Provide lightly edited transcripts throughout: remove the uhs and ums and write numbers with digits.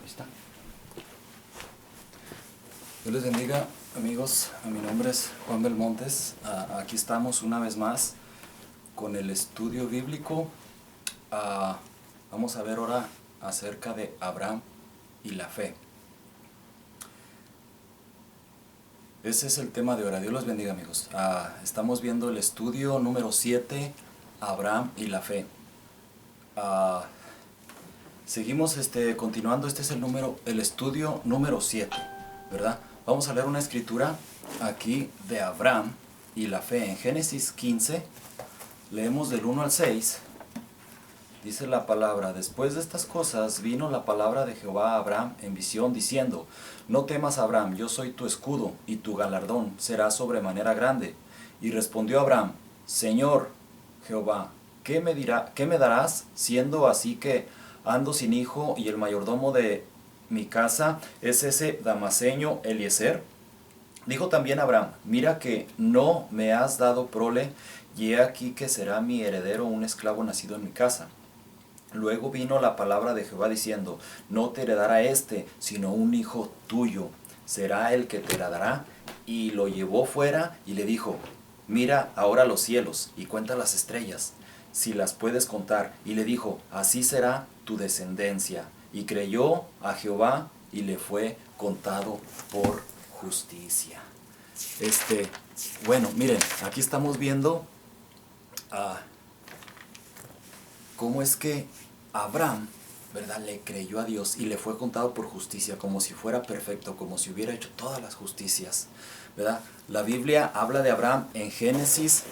Ahí está. Dios les bendiga, amigos. Mi nombre es Juan Belmontes. Aquí estamos una vez más con el estudio bíblico. Vamos a ver ahora acerca de Abraham y la fe. Ese es el tema de ahora. Dios los bendiga, amigos. Estamos viendo el estudio número 7, Abraham y la fe. Seguimos continuando. Este es el estudio número 7, ¿verdad? Vamos a leer una escritura aquí de Abraham y la fe. En Génesis 15, leemos del 1 al 6. Dice la palabra: después de estas cosas vino la palabra de Jehová a Abraham en visión, diciendo: no temas, Abraham, yo soy tu escudo, y tu galardón será sobremanera grande. Y respondió Abraham: Señor Jehová, ¿qué me darás, siendo así que ando sin hijo, y el mayordomo de mi casa es ese Damaseño Eliezer? Dijo también Abraham: mira que no me has dado prole, y he aquí que será mi heredero un esclavo nacido en mi casa. Luego vino la palabra de Jehová diciendo: no te heredará sino un hijo tuyo será el que te heredará. Y lo llevó fuera y le dijo: mira ahora los cielos y cuenta las estrellas, si las puedes contar. Y le dijo: así será tu descendencia. Y creyó a Jehová y le fue contado por justicia. Bueno, miren, aquí estamos viendo cómo es que Abraham, ¿verdad?, le creyó a Dios y le fue contado por justicia, como si fuera perfecto, como si hubiera hecho todas las justicias, ¿verdad? La Biblia habla de Abraham en Génesis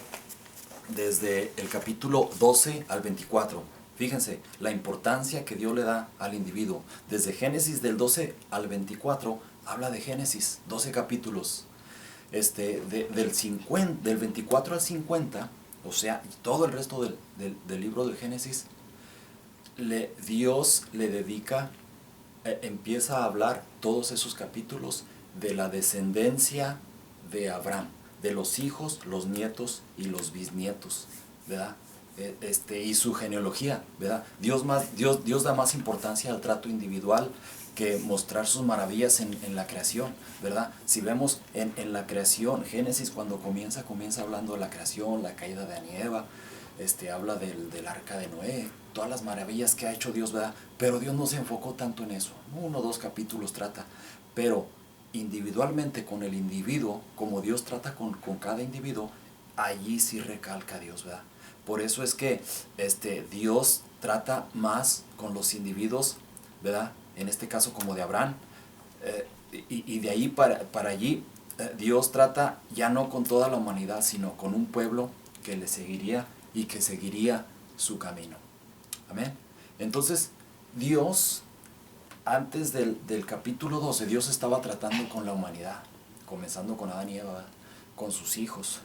desde el capítulo 12 al 24. Fíjense la importancia que Dios le da al individuo. Desde Génesis del 12 al 24 habla de Génesis, 12 capítulos. Del 24 al 50, o sea, todo el resto del libro del Génesis, Dios le dedica, empieza a hablar todos esos capítulos de la descendencia de Abraham, de los hijos, los nietos y los bisnietos, ¿verdad? Y su genealogía, ¿verdad? Dios da más importancia al trato individual que mostrar sus maravillas en la creación, ¿verdad? Si vemos en la creación, Génesis cuando comienza hablando de la creación, la caída de Adán y Eva, habla del arca de Noé, todas las maravillas que ha hecho Dios, ¿verdad? Pero Dios no se enfocó tanto en eso. 1 o 2 capítulos trata, pero individualmente con el individuo, como Dios trata con cada individuo, allí sí recalca Dios, ¿verdad? Por eso es que Dios trata más con los individuos, ¿verdad? En este caso como de Abraham, y de ahí para allí, Dios trata ya no con toda la humanidad, sino con un pueblo que le seguiría y que seguiría su camino. Amén. Entonces, Dios, antes del capítulo 12, Dios estaba tratando con la humanidad, comenzando con Adán y Eva, con sus hijos,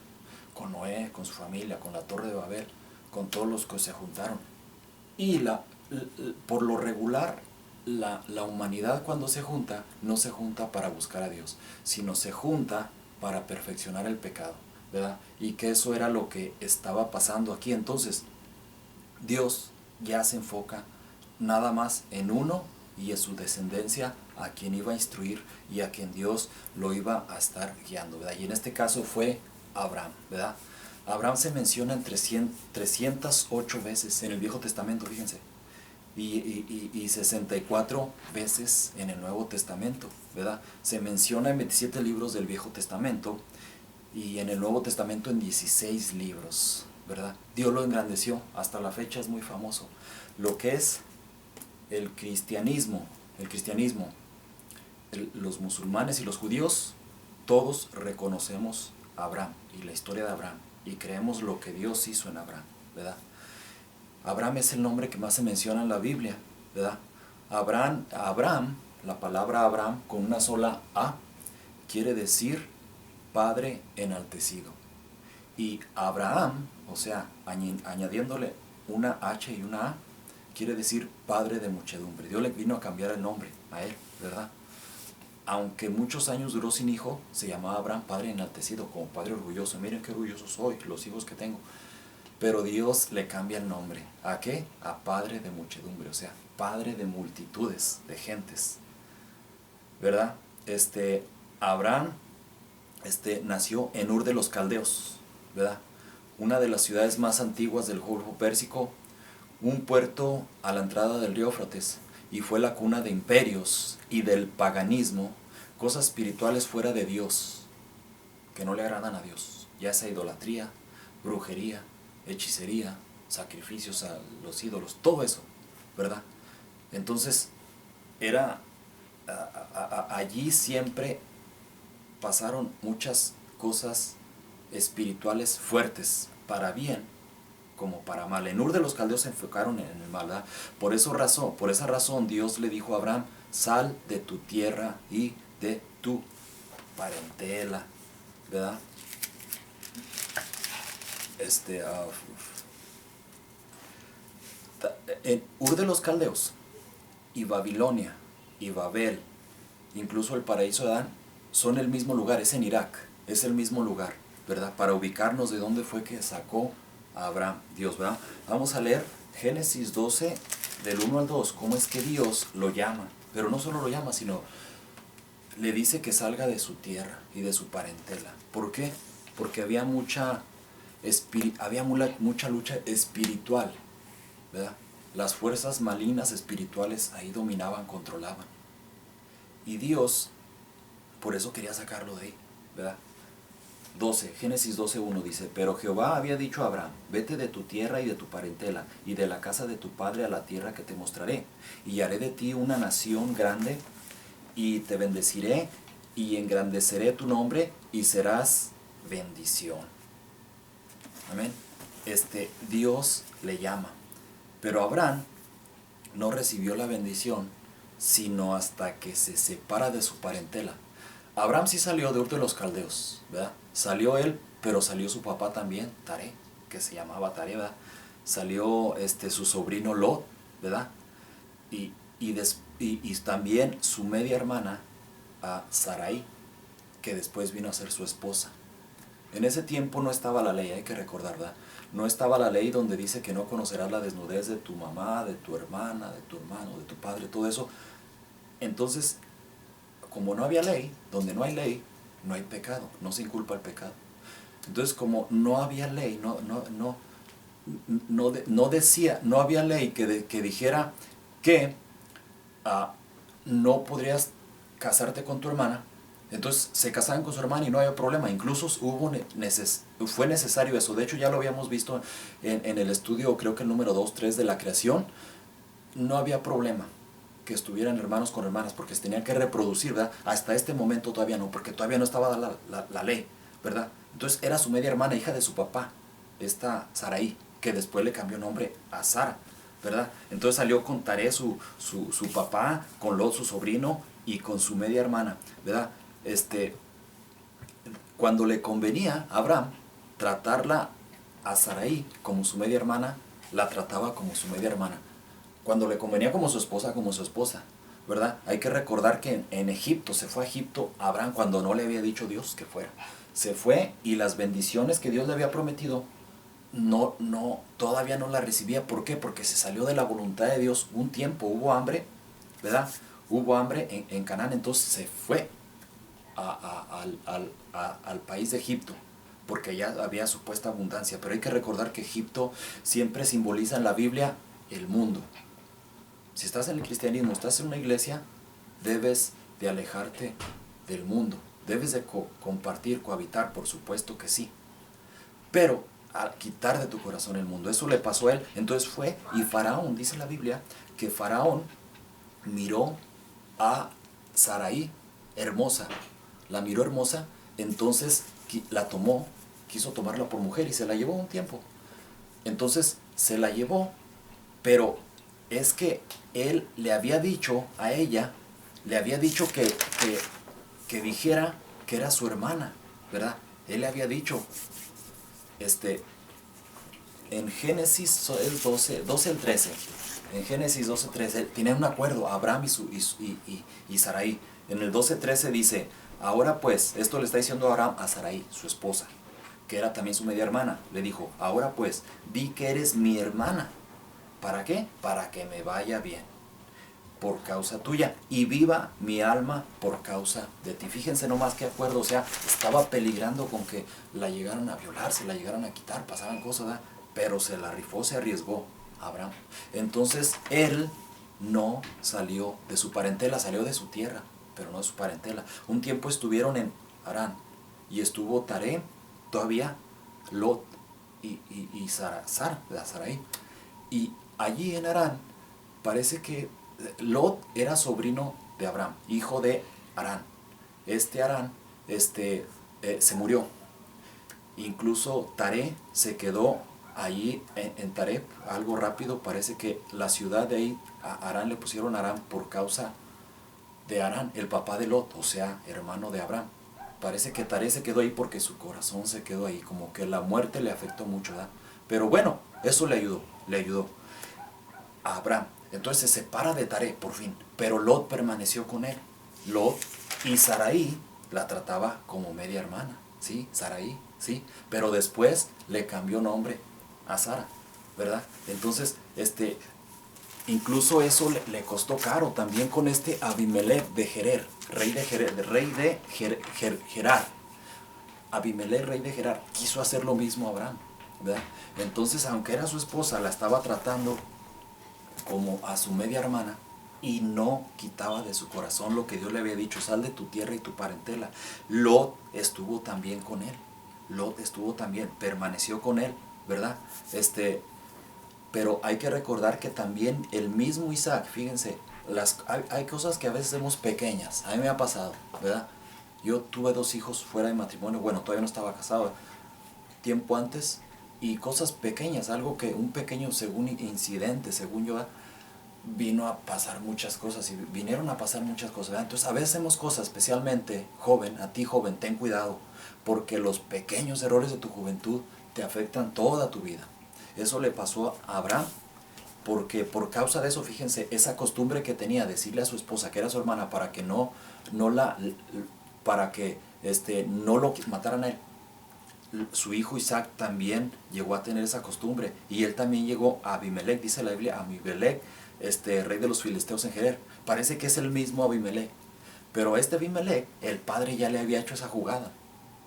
con Noé, con su familia, con la Torre de Babel, con todos los que se juntaron. Y por lo regular, la humanidad cuando se junta, no se junta para buscar a Dios, sino se junta para perfeccionar el pecado, ¿verdad? Y que eso era lo que estaba pasando aquí. Entonces, Dios ya se enfoca nada más en uno y en su descendencia, a quien iba a instruir y a quien Dios lo iba a estar guiando, ¿verdad? Y en este caso fue Abraham, ¿verdad? Abraham se menciona en 308 veces en el Viejo Testamento, fíjense, y 64 veces en el Nuevo Testamento, ¿verdad? Se menciona en 27 libros del Viejo Testamento y en el Nuevo Testamento en 16 libros, ¿verdad? Dios lo engrandeció, hasta la fecha es muy famoso. Lo que es el cristianismo, los musulmanes y los judíos, todos reconocemos a Abraham y la historia de Abraham y creemos lo que Dios hizo en Abraham, ¿verdad? Abraham es el nombre que más se menciona en la Biblia, ¿verdad? Abraham, la palabra Abraham con una sola A, quiere decir Padre enaltecido. Y Abraham, o sea, añadiéndole una H y una A, quiere decir Padre de muchedumbre. Dios le vino a cambiar el nombre a él, ¿verdad? Aunque muchos años duró sin hijo, se llamaba Abraham Padre enaltecido, como Padre orgulloso. Miren qué orgulloso soy, los hijos que tengo. Pero Dios le cambia el nombre. ¿A qué? A padre de muchedumbre, o sea, padre de multitudes, de gentes, ¿verdad? Abraham, nació en Ur de los Caldeos, ¿verdad? Una de las ciudades más antiguas del Golfo Pérsico, un puerto a la entrada del río Éufrates, y fue la cuna de imperios y del paganismo, cosas espirituales fuera de Dios, que no le agradan a Dios, ya sea idolatría, brujería, hechicería, sacrificios a los ídolos, todo eso, ¿verdad? Entonces, era, allí siempre pasaron muchas cosas espirituales fuertes, para bien como para mal. En Ur de los Caldeos se enfocaron en el mal, ¿verdad? Por esa razón Dios le dijo a Abraham, sal de tu tierra y de tu parentela, ¿verdad? En Ur de los Caldeos y Babilonia y Babel, incluso el paraíso de Adán, son el mismo lugar, es en Irak, es el mismo lugar, ¿verdad? Para ubicarnos de dónde fue que sacó a Abraham, Dios, ¿verdad? Vamos a leer Génesis 12, del 1 al 2, cómo es que Dios lo llama, pero no solo lo llama, sino le dice que salga de su tierra y de su parentela. ¿Por qué? Porque había mucha lucha espiritual, ¿verdad? Las fuerzas malignas espirituales ahí dominaban, controlaban. Y Dios, por eso quería sacarlo de ahí, ¿verdad? Génesis 12:1 dice, pero Jehová había dicho a Abraham, vete de tu tierra y de tu parentela, y de la casa de tu padre a la tierra que te mostraré, y haré de ti una nación grande, y te bendeciré, y engrandeceré tu nombre, y serás bendición. Amén. Dios le llama. Pero Abraham no recibió la bendición, sino hasta que se separa de su parentela. Abraham sí salió de Ur de los Caldeos, ¿verdad? Salió él, pero salió su papá también, Taré, que se llamaba Taré, ¿verdad? Salió su sobrino Lot, ¿verdad? Y también su media hermana, a Sarai, que después vino a ser su esposa. En ese tiempo no estaba la ley, hay que recordar, ¿verdad? No estaba la ley donde dice que no conocerás la desnudez de tu mamá, de tu hermana, de tu hermano, de tu padre, todo eso. Entonces, como no había ley, donde no hay ley, no hay pecado, no se inculpa el pecado. Entonces, como no había ley, no había ley que dijera que no podrías casarte con tu hermana, entonces se casaban con su hermana y no había problema. Incluso fue necesario eso. De hecho, ya lo habíamos visto en el estudio, creo que el número 2, 3 de la creación. No había problema que estuvieran hermanos con hermanas, porque se tenían que reproducir, ¿verdad? Hasta este momento todavía no, porque todavía no estaba la ley, ¿verdad? Entonces era su media hermana, hija de su papá, esta Sarai, que después le cambió nombre a Sara, ¿verdad? Entonces salió con Taré, su papá, con Lot, su sobrino, y con su media hermana, ¿verdad? Cuando le convenía a Abraham tratarla a Sarai como su media hermana, la trataba como su media hermana. Cuando le convenía como su esposa, ¿verdad? Hay que recordar que en Egipto, se fue a Egipto Abraham cuando no le había dicho Dios que fuera. Se fue y las bendiciones que Dios le había prometido, todavía no las recibía. ¿Por qué? Porque se salió de la voluntad de Dios un tiempo, hubo hambre, ¿verdad? Hubo hambre en Canaán, entonces se fue al país de Egipto, porque allá había supuesta abundancia. Pero hay que recordar que Egipto siempre simboliza en la Biblia el mundo. Si estás en el cristianismo, estás en una iglesia, debes de alejarte del mundo, debes de compartir, cohabitar, por supuesto que sí, pero a quitar de tu corazón el mundo. Eso le pasó a él. Entonces fue, y Faraón, dice la Biblia, que Faraón miró a Sarai hermosa, la miró hermosa, entonces la tomó, quiso tomarla por mujer y se la llevó un tiempo. Entonces se la llevó, pero es que él le había dicho a ella, le había dicho que dijera que era su hermana, ¿verdad? Él le había dicho, en Génesis 12 al 13, en Génesis 12:13, tienen un acuerdo, Abraham y Sarai. En el 12:13 dice, ahora pues, esto le está diciendo Abraham a Sarai, su esposa, que era también su media hermana, le dijo, ahora pues, di que eres mi hermana. ¿Para qué? Para que me vaya bien, por causa tuya, y viva mi alma por causa de ti. Fíjense nomás qué acuerdo, o sea, estaba peligrando con que la llegaran a violar, se la llegaran a quitar, pasaban cosas, ¿verdad? Pero se la rifó, se arriesgó Abraham. Entonces él no salió de su parentela, salió de su tierra, pero no de su parentela. Un tiempo estuvieron en Harán, y estuvo Taré, todavía Lot y Sarai. Y allí en Harán, parece que Lot era sobrino de Abraham, hijo de Harán. Harán se murió. Incluso Taré se quedó allí en Taré, algo rápido, parece que la ciudad de ahí, a Harán le pusieron Harán por causa de Harán, el papá de Lot, o sea, hermano de Abraham. Parece que Taré se quedó ahí porque su corazón se quedó ahí, como que la muerte le afectó mucho, ¿verdad? Pero bueno, eso le ayudó a Abraham. Entonces se separa de Taré por fin, pero Lot permaneció con él. Lot y Sarai la trataba como media hermana, ¿sí? Sarai, ¿sí? Pero después le cambió nombre a Sara, ¿verdad? Entonces, incluso eso le costó caro también con Abimelech de Gerar, Gerar. Abimelech, rey de Gerar, quiso hacer lo mismo a Abraham, ¿verdad? Entonces, aunque era su esposa, la estaba tratando como a su media hermana y no quitaba de su corazón lo que Dios le había dicho, sal de tu tierra y tu parentela. Lot estuvo también con él, Lot estuvo también, permaneció con él, ¿verdad? Pero hay que recordar que también el mismo Isaac, fíjense, hay cosas que a veces vemos pequeñas, a mí me ha pasado, ¿verdad? Yo tuve 2 hijos fuera de matrimonio, bueno, todavía no estaba casado, tiempo antes, y cosas pequeñas, algo que un pequeño según incidente, según yo, vino a pasar muchas cosas, y vinieron a pasar muchas cosas, ¿verdad? Entonces a veces hacemos cosas, especialmente joven, a ti joven, ten cuidado, porque los pequeños errores de tu juventud te afectan toda tu vida. Eso le pasó a Abraham, porque por causa de eso, fíjense, esa costumbre que tenía, decirle a su esposa que era su hermana para que para que no lo mataran a él. Su hijo Isaac también llegó a tener esa costumbre, y él también llegó a Abimelech, dice la Biblia, a Abimelech, rey de los filisteos en Gerar. Parece que es el mismo Abimelech, pero Abimelech, el padre ya le había hecho esa jugada,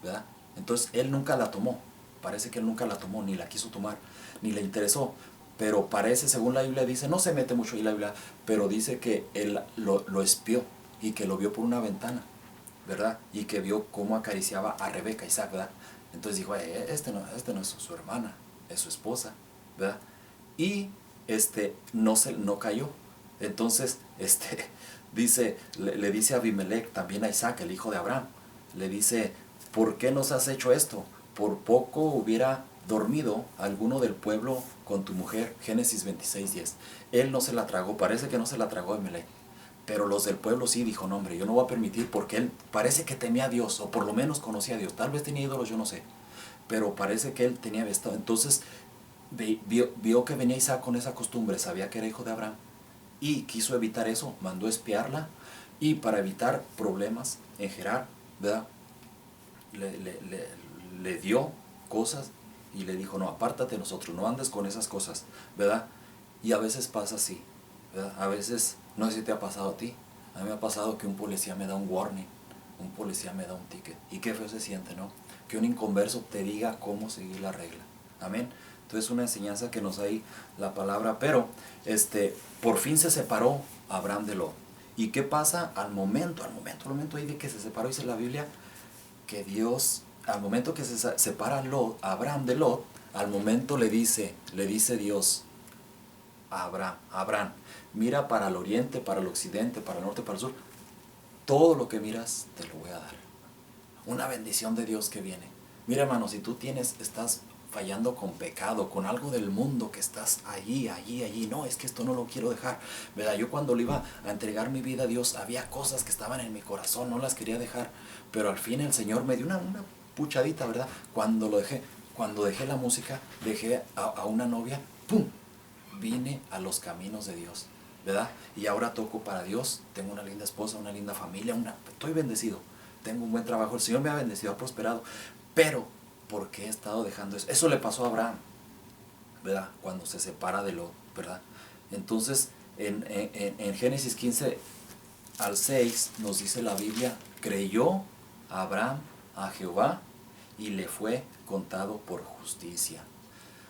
¿verdad? Entonces él nunca la tomó, parece que él nunca la tomó, ni la quiso tomar, ni le interesó. Pero parece, según la Biblia dice, no se mete mucho ahí la Biblia, pero dice que él lo espió y que lo vio por una ventana, ¿verdad? Y que vio cómo acariciaba a Rebeca, Isaac, ¿verdad? Entonces dijo, no es su hermana, es su esposa, ¿verdad? Y no cayó. Entonces, le dice a Abimelech también a Isaac, el hijo de Abraham, le dice, ¿por qué nos has hecho esto? Por poco hubiera dormido alguno del pueblo con tu mujer. Génesis 26:10. Él no se la tragó, parece que no se la tragó Abimelech, pero los del pueblo sí. Dijo, no hombre, yo no voy a permitir, porque él parece que temía a Dios, o por lo menos conocía a Dios. Tal vez tenía ídolos, yo no sé, pero parece que él tenía estado. Entonces vio que venía Isaac con esa costumbre, sabía que era hijo de Abraham, y quiso evitar eso, mandó espiarla, y para evitar problemas en Gerar, ¿verdad? Le dio cosas y le dijo, no, apártate de nosotros, no andes con esas cosas, ¿verdad? Y a veces pasa así, ¿verdad? A veces, no sé si te ha pasado a ti, a mí me ha pasado que un policía me da un warning, un policía me da un ticket, y qué feo se siente, ¿no? Que un inconverso te diga cómo seguir la regla, amén. Entonces una enseñanza que nos da ahí la palabra, pero por fin se separó Abraham de Lot. ¿Y qué pasa al momento ahí de que se separó? Dice la Biblia que Dios, al momento que se separa Abraham de Lot, al momento le dice Dios a Abraham, mira para el oriente, para el occidente, para el norte, para el sur, todo lo que miras te lo voy a dar. Una bendición de Dios que viene. Mira, hermano, si tú estás fallando con pecado, con algo del mundo, que estás allí, no, es que esto no lo quiero dejar, ¿verdad? Yo cuando le iba a entregar mi vida a Dios, había cosas que estaban en mi corazón, no las quería dejar, pero al fin el Señor me dio una puchadita, ¿verdad? Cuando dejé la música, dejé a una novia, ¡pum!, vine a los caminos de Dios, ¿verdad? Y ahora toco para Dios, tengo una linda esposa, una linda familia, estoy bendecido, tengo un buen trabajo, el Señor me ha bendecido, ha prosperado, pero ¿por qué he estado dejando eso? Eso le pasó a Abraham, ¿verdad? Cuando se separa de Lot, ¿verdad? Entonces, en Génesis 15 al 6 nos dice la Biblia, creyó Abraham a Jehová y le fue contado por justicia.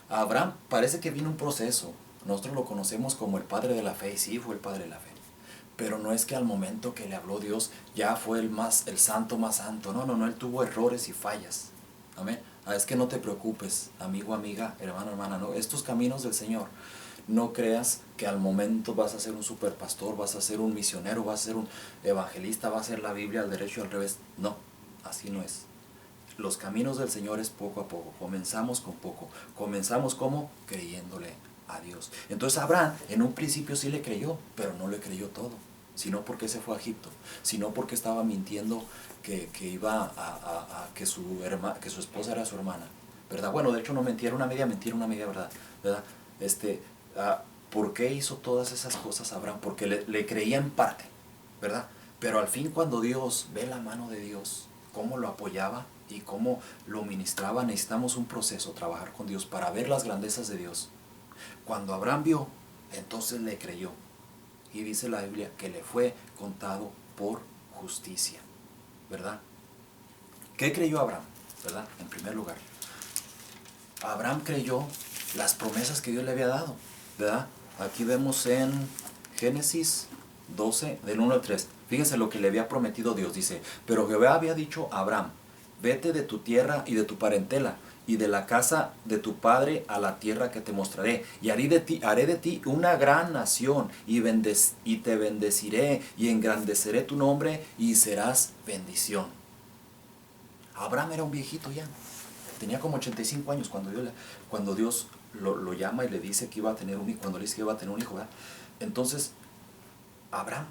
A Abraham parece que vino un proceso. Nosotros lo conocemos como el padre de la fe, y sí fue el padre de la fe. Pero no es que al momento que le habló Dios ya fue el santo más santo. No, no, no, él tuvo errores y fallas. Amén. Es que no te preocupes, amigo, amiga, hermano, hermana, no. Estos caminos del Señor, no creas que al momento vas a ser un superpastor, vas a ser un misionero, vas a ser un evangelista, vas a ser la Biblia al derecho y al revés. No, así no es. Los caminos del Señor es poco a poco. Comenzamos con poco. Comenzamos como creyéndole a Dios. Entonces Abraham en un principio sí le creyó, pero no le creyó todo. Sino porque se fue a Egipto. Sino porque estaba mintiendo que iba que su esposa era su hermana. ¿Verdad? Bueno, de hecho no mentira, una media mentira, una media verdad. ¿Verdad? ¿Por qué hizo todas esas cosas Abraham? Porque le creía en parte. ¿Verdad? Pero al fin cuando Dios ve la mano de Dios, cómo lo apoyaba y cómo lo ministraba, necesitamos un proceso, trabajar con Dios para ver las grandezas de Dios. Cuando Abraham vio, entonces le creyó. Y dice la Biblia que le fue contado por justicia. ¿Verdad? ¿Qué creyó Abraham? ¿Verdad? En primer lugar, Abraham creyó las promesas que Dios le había dado. ¿Verdad? Aquí vemos en Génesis 12, del 1 al 3. Fíjense lo que le había prometido Dios. Dice, pero Jehová había dicho a Abraham, vete de tu tierra y de tu parentela y de la casa de tu padre a la tierra que te mostraré. Y haré de ti una gran nación y te bendeciré y engrandeceré tu nombre y serás bendición. Abraham era un viejito ya. Tenía como 85 años cuando Dios lo llama y le dice que iba a tener un hijo. Cuando le dice que iba a tener un hijo, ¿verdad? Entonces, Abraham,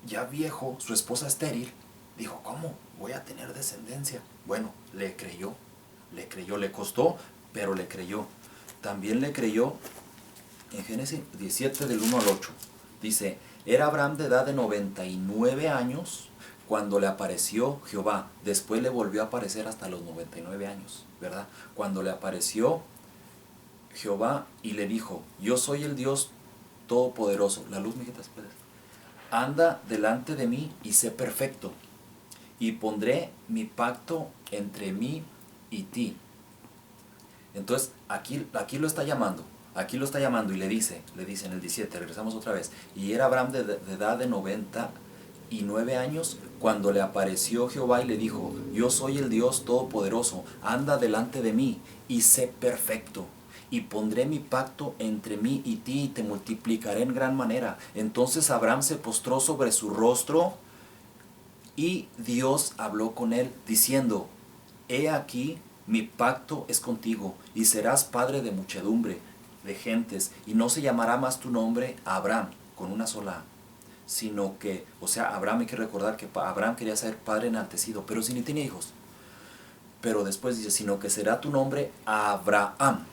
ya viejo, su esposa estéril, dijo, ¿cómo voy a tener descendencia? Bueno, le creyó, le costó, pero le creyó. También le creyó en Génesis 17 del 1 al 8. Dice, era Abraham de edad de 99 años cuando le apareció Jehová. Después le volvió a aparecer hasta los 99 años, ¿verdad? Cuando le apareció Jehová y le dijo, yo soy el Dios todopoderoso. La luz, mijitas, puedes. Anda delante de mí y sé perfecto, y pondré mi pacto entre mí y ti. Entonces, aquí lo está llamando. Aquí lo está llamando y le dice en el 17, regresamos otra vez. Y era Abraham de edad de 99 años cuando le apareció Jehová y le dijo, yo soy el Dios todopoderoso, anda delante de mí y sé perfecto. Y pondré mi pacto entre mí y ti y te multiplicaré en gran manera. Entonces Abraham se postró sobre su rostro y Dios habló con él diciendo, he aquí mi pacto es contigo y serás padre de muchedumbre de gentes y no se llamará más tu nombre Abraham con una sola A, sino que, o sea, Abraham, hay que recordar que Abraham quería ser padre enaltecido, pero si ni tenía hijos. Pero después dice, sino que será tu nombre Abraham.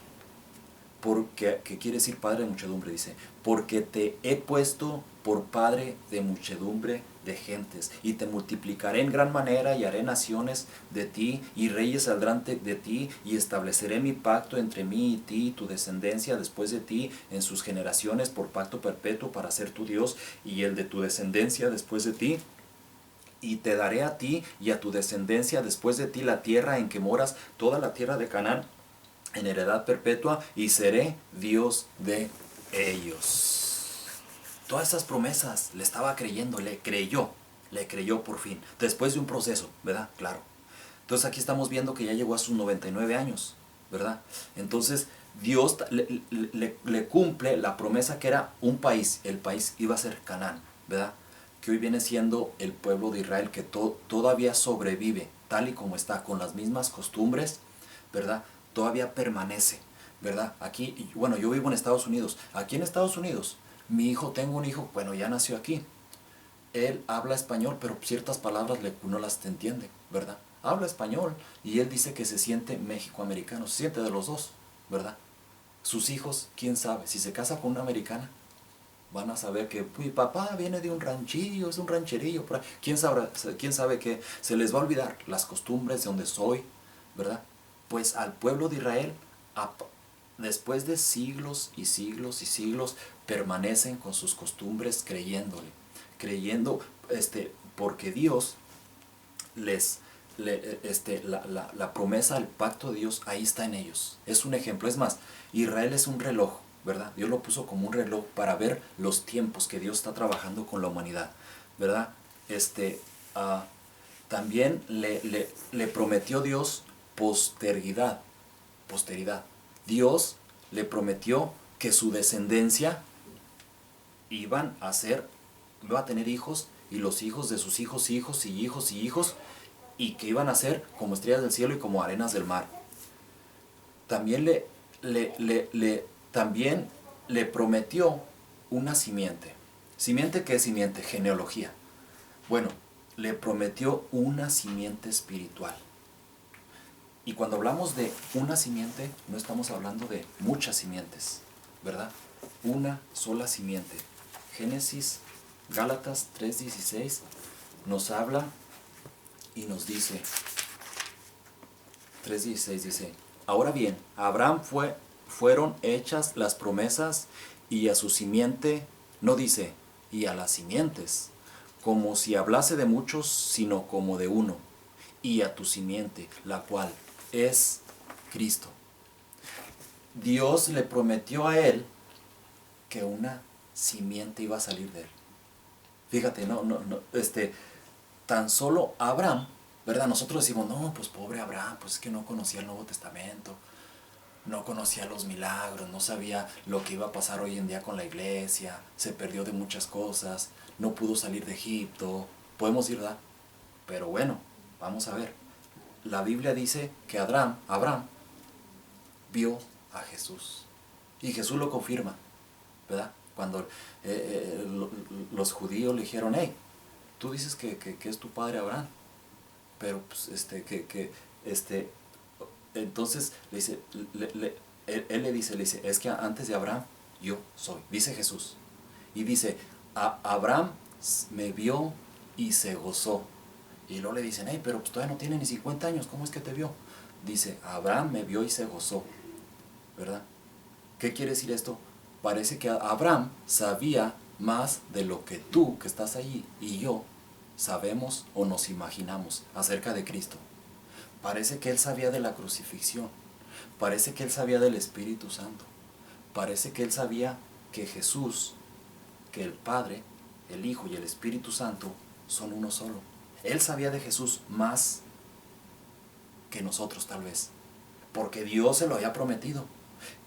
¿Qué quiere decir padre de muchedumbre? Dice, porque te he puesto por padre de muchedumbre de gentes, y te multiplicaré en gran manera, y haré naciones de ti, y reyes saldrán de ti, y estableceré mi pacto entre mí y ti, y tu descendencia después de ti, en sus generaciones, por pacto perpetuo, para ser tu Dios, y el de tu descendencia después de ti. Y te daré a ti y a tu descendencia después de ti la tierra en que moras, toda la tierra de Canaán, en heredad perpetua, y seré Dios de ellos. Todas esas promesas le estaba creyendo, le creyó por fin, después de un proceso, ¿verdad? Claro. Entonces aquí estamos viendo que ya llegó a sus 99 años, ¿verdad? Entonces Dios le cumple la promesa que era un país, el país iba a ser Canaán, ¿verdad? Que hoy viene siendo el pueblo de Israel, que todavía sobrevive, tal y como está, con las mismas costumbres, ¿verdad? Todavía permanece, ¿verdad? Aquí, bueno, yo vivo en Estados Unidos. Aquí en Estados Unidos, tengo un hijo, bueno, ya nació aquí. Él habla español, pero ciertas palabras no las entiende, ¿verdad? Habla español y él dice que se siente mexicoamericano, se siente de los dos, ¿verdad? Sus hijos, quién sabe, si se casa con una americana, van a saber que mi papá viene de un ranchillo, es un rancherillo, por ahí. ¿Quién sabe que se les va a olvidar las costumbres de donde soy, ¿verdad? Pues al pueblo de Israel, después de siglos y siglos y siglos, permanecen con sus costumbres creyéndole, creyendo, porque Dios la promesa, el pacto de Dios, ahí está en ellos. Es un ejemplo. Es más, Israel es un reloj, ¿verdad? Dios lo puso como un reloj para ver los tiempos que Dios está trabajando con la humanidad, ¿verdad? También le prometió Dios posteridad. Dios le prometió que su descendencia iba a tener hijos, y los hijos de sus hijos, hijos y hijos y hijos, y que iban a ser como estrellas del cielo y como arenas del mar. También también le prometió una simiente. ¿Simiente qué es simiente? Genealogía. Bueno, le prometió una simiente espiritual. Y cuando hablamos de una simiente, no estamos hablando de muchas simientes, ¿verdad? Una sola simiente. Gálatas 3:16 nos habla y nos dice, 3:16 dice, ahora bien, a Abraham fueron hechas las promesas, y a su simiente, no dice, y a las simientes, como si hablase de muchos, sino como de uno, y a tu simiente, la cual es Cristo. Dios le prometió a él que una simiente iba a salir de él. Fíjate, tan solo Abraham, ¿verdad? Nosotros decimos, no, pues pobre Abraham, pues es que no conocía el Nuevo Testamento, no conocía los milagros, no sabía lo que iba a pasar hoy en día con la iglesia, se perdió de muchas cosas, no pudo salir de Egipto, podemos ir, ¿verdad? Pero bueno, vamos a ver. La Biblia dice que Abraham vio a Jesús, y Jesús lo confirma, ¿verdad? Cuando los judíos le dijeron, hey, tú dices que es tu padre Abraham, pero pues, entonces le dice, él le dice, es que antes de Abraham yo soy, dice Jesús. Y dice, Abraham me vio y se gozó. Y luego le dicen, hey, pero pues todavía no tiene ni 50 años, ¿cómo es que te vio? Dice, Abraham me vio y se gozó, ¿verdad? ¿Qué quiere decir esto? Parece que Abraham sabía más de lo que tú, que estás allí, y yo sabemos o nos imaginamos acerca de Cristo. Parece que él sabía de la crucifixión. Parece que él sabía del Espíritu Santo. Parece que él sabía que Jesús, que el Padre, el Hijo y el Espíritu Santo son uno solo. Él sabía de Jesús más que nosotros tal vez, porque Dios se lo había prometido,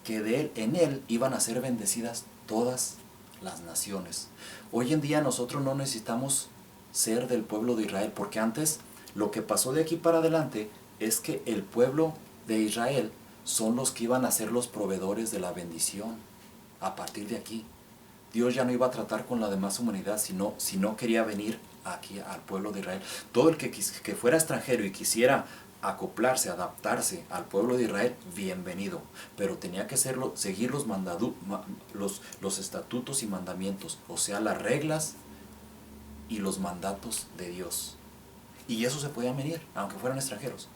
que en él iban a ser bendecidas todas las naciones. Hoy en día nosotros no necesitamos ser del pueblo de Israel, porque antes lo que pasó de aquí para adelante es que el pueblo de Israel son los que iban a ser los proveedores de la bendición. A partir de aquí, Dios ya no iba a tratar con la demás humanidad, si no quería venir aquí al pueblo de Israel. Todo el que fuera extranjero y quisiera acoplarse, adaptarse al pueblo de Israel, bienvenido. Pero tenía que seguir los estatutos y mandamientos, o sea, las reglas y los mandatos de Dios. Y eso se podía venir, aunque fueran extranjeros.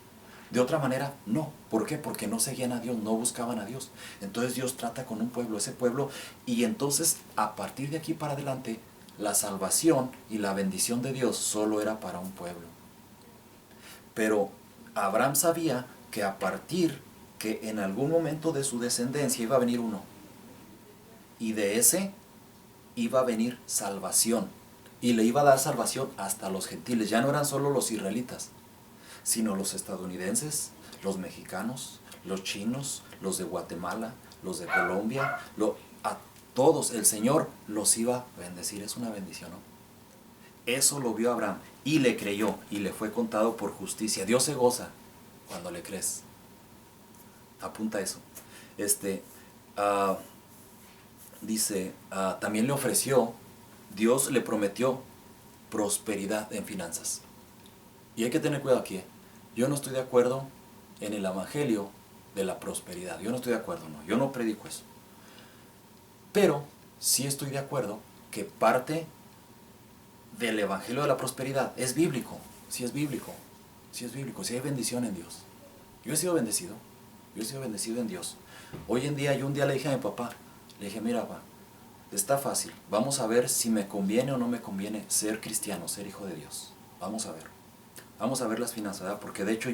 De otra manera, no. ¿Por qué? Porque no seguían a Dios, no buscaban a Dios. Entonces Dios trata con un pueblo, ese pueblo, y entonces a partir de aquí para adelante, la salvación y la bendición de Dios solo era para un pueblo. Pero Abraham sabía que que en algún momento de su descendencia iba a venir uno, y de ese iba a venir salvación, y le iba a dar salvación hasta los gentiles. Ya no eran solo los israelitas, sino los estadounidenses, los mexicanos, los chinos, los de Guatemala, los de Colombia, a todos el Señor los iba a bendecir. Es una bendición, ¿no? Eso lo vio Abraham y le creyó y le fue contado por justicia. Dios se goza cuando le crees. Apunta eso. Dice, también le ofreció, Dios le prometió prosperidad en finanzas. Y hay que tener cuidado aquí. Yo no estoy de acuerdo en el evangelio de la prosperidad. Yo no estoy de acuerdo, no. Yo no predico eso. Pero sí estoy de acuerdo que parte del evangelio de la prosperidad es bíblico. Sí es bíblico. Sí es bíblico. Sí hay bendición en Dios. Yo he sido bendecido. Yo he sido bendecido en Dios. Hoy en día, yo un día le dije a mi papá, le dije, mira, papá, está fácil. Vamos a ver si me conviene o no me conviene ser cristiano, ser hijo de Dios. Vamos a ver. Vamos a ver las finanzas, ¿verdad? Porque de hecho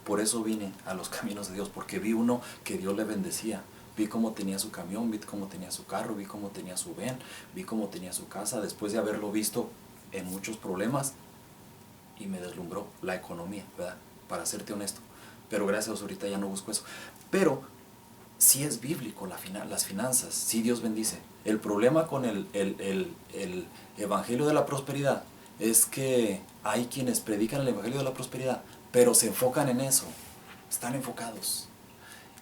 por eso vine a los caminos de Dios, porque vi uno que Dios le bendecía. Vi cómo tenía su camión, vi cómo tenía su carro, vi cómo tenía su van, vi cómo tenía su casa, después de haberlo visto en muchos problemas, y me deslumbró la economía, ¿verdad? Para serte honesto. Pero gracias a Dios ahorita ya no busco eso. Pero sí es bíblico las finanzas, sí Dios bendice. El problema con el evangelio de la prosperidad es que hay quienes predican el evangelio de la prosperidad, pero se enfocan en eso, están enfocados.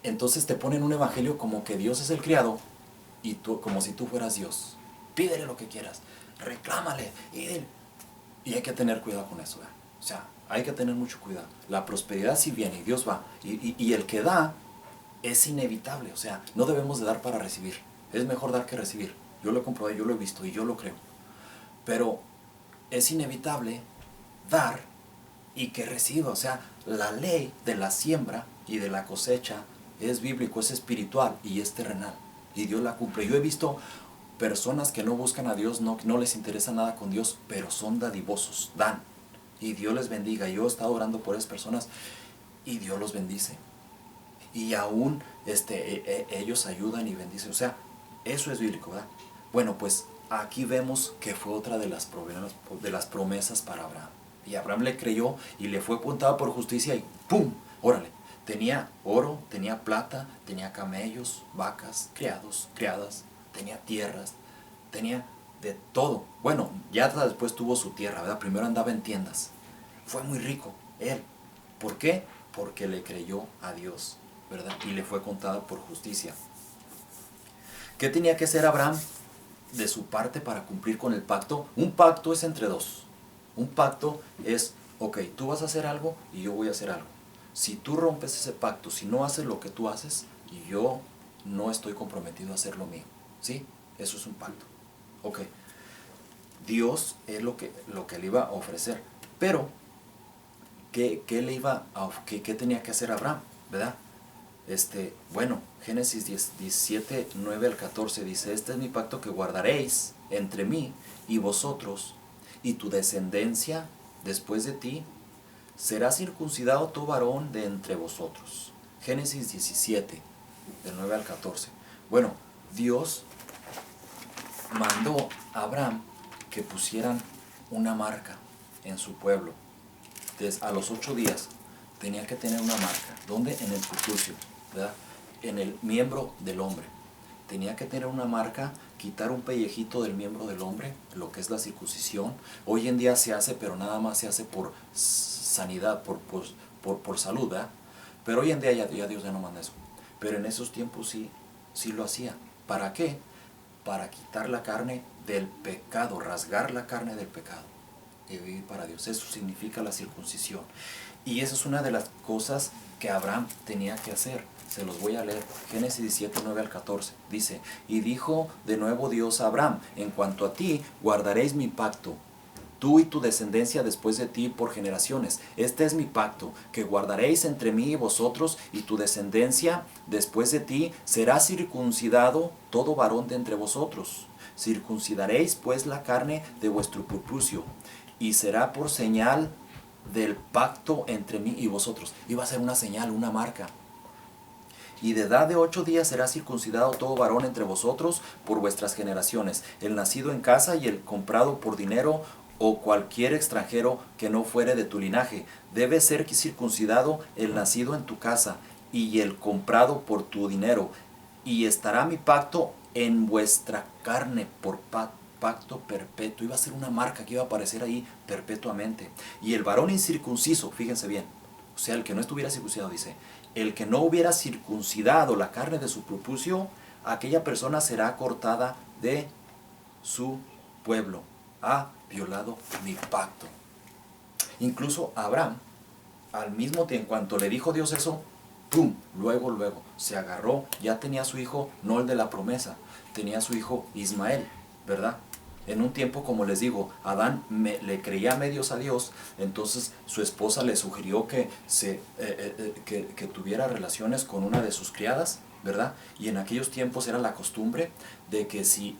Entonces te ponen un evangelio como que Dios es el criado y tú, como si tú fueras Dios. Pídele lo que quieras, reclámale y hay que tener cuidado con eso, ¿verdad? O sea, hay que tener mucho cuidado. La prosperidad sí viene y Dios va, y el que da es inevitable. O sea, no debemos de dar para recibir. Es mejor dar que recibir. Yo lo he comprobado, yo lo he visto y yo lo creo. Pero es inevitable dar y que reciba. O sea, la ley de la siembra y de la cosecha es bíblico, es espiritual y es terrenal. Y Dios la cumple. Yo he visto personas que no buscan a Dios, no les interesa nada con Dios, pero son dadivosos, dan. Y Dios les bendiga. Yo he estado orando por esas personas y Dios los bendice. Y aún ellos ayudan y bendicen. O sea, eso es bíblico, ¿verdad? Bueno, pues aquí vemos que fue otra de las promesas para Abraham. Y Abraham le creyó y le fue apuntado por justicia y ¡pum! Órale. Tenía oro, tenía plata, tenía camellos, vacas, criados, criadas, tenía tierras, tenía de todo. Bueno, ya después tuvo su tierra, ¿verdad? Primero andaba en tiendas. Fue muy rico él. ¿Por qué? Porque le creyó a Dios, ¿verdad? Y le fue contada por justicia. ¿Qué tenía que hacer Abraham de su parte para cumplir con el pacto? Un pacto es entre dos. Un pacto es, ok, tú vas a hacer algo y yo voy a hacer algo. Si tú rompes ese pacto, si no haces lo que tú haces, yo no estoy comprometido a hacer lo mío. ¿Sí? Eso es un pacto. Ok. Dios es lo que le iba a ofrecer. Pero, ¿qué tenía que hacer Abraham? ¿Verdad? Bueno, Génesis 17, 9 al 14 dice, este es mi pacto que guardaréis entre mí y vosotros, y tu descendencia después de ti, será circuncidado tu varón de entre vosotros. Génesis 17, del 9 al 14. Bueno, Dios mandó a Abraham que pusieran una marca en su pueblo. A los 8 días tenía que tener una marca. ¿Dónde? En el prepucio, ¿verdad? En el miembro del hombre. Tenía que tener una marca, quitar un pellejito del miembro del hombre, lo que es la circuncisión. Hoy en día se hace, pero nada más se hace por sanidad, por salud, ¿verdad? Pero hoy en día ya Dios ya no manda eso. Pero en esos tiempos sí lo hacía. ¿Para qué? Para quitar la carne del pecado, rasgar la carne del pecado y vivir para Dios. Eso significa la circuncisión. Y esa es una de las cosas que Abraham tenía que hacer. Se los voy a leer. Génesis 17, 9 al 14. Dice, y dijo de nuevo Dios a Abraham, en cuanto a ti, guardaréis mi pacto, tú y tu descendencia después de ti por generaciones. Este es mi pacto, que guardaréis entre mí y vosotros, y tu descendencia después de ti será circuncidado todo varón de entre vosotros. Circuncidaréis pues la carne de vuestro prepucio, y será por señal del pacto entre mí y vosotros. Iba a ser una señal, una marca. Y de edad de 8 días será circuncidado todo varón entre vosotros por vuestras generaciones, el nacido en casa y el comprado por dinero, o cualquier extranjero que no fuere de tu linaje. Debe ser circuncidado el nacido en tu casa y el comprado por tu dinero. Y estará mi pacto en vuestra carne por pacto perpetuo. Iba a ser una marca que iba a aparecer ahí perpetuamente. Y el varón incircunciso, fíjense bien, o sea, el que no estuviera circuncidado, dice, el que no hubiera circuncidado la carne de su prepucio, aquella persona será cortada de su pueblo. Ha violado mi pacto. Incluso Abraham, al mismo tiempo, en cuanto le dijo Dios eso, ¡pum! Luego, se agarró, ya tenía a su hijo, no el de la promesa, tenía a su hijo Ismael, ¿verdad? En un tiempo, como les digo, Adán le creía medios a Dios, entonces su esposa le sugirió que tuviera relaciones con una de sus criadas, ¿verdad? Y en aquellos tiempos era la costumbre de que si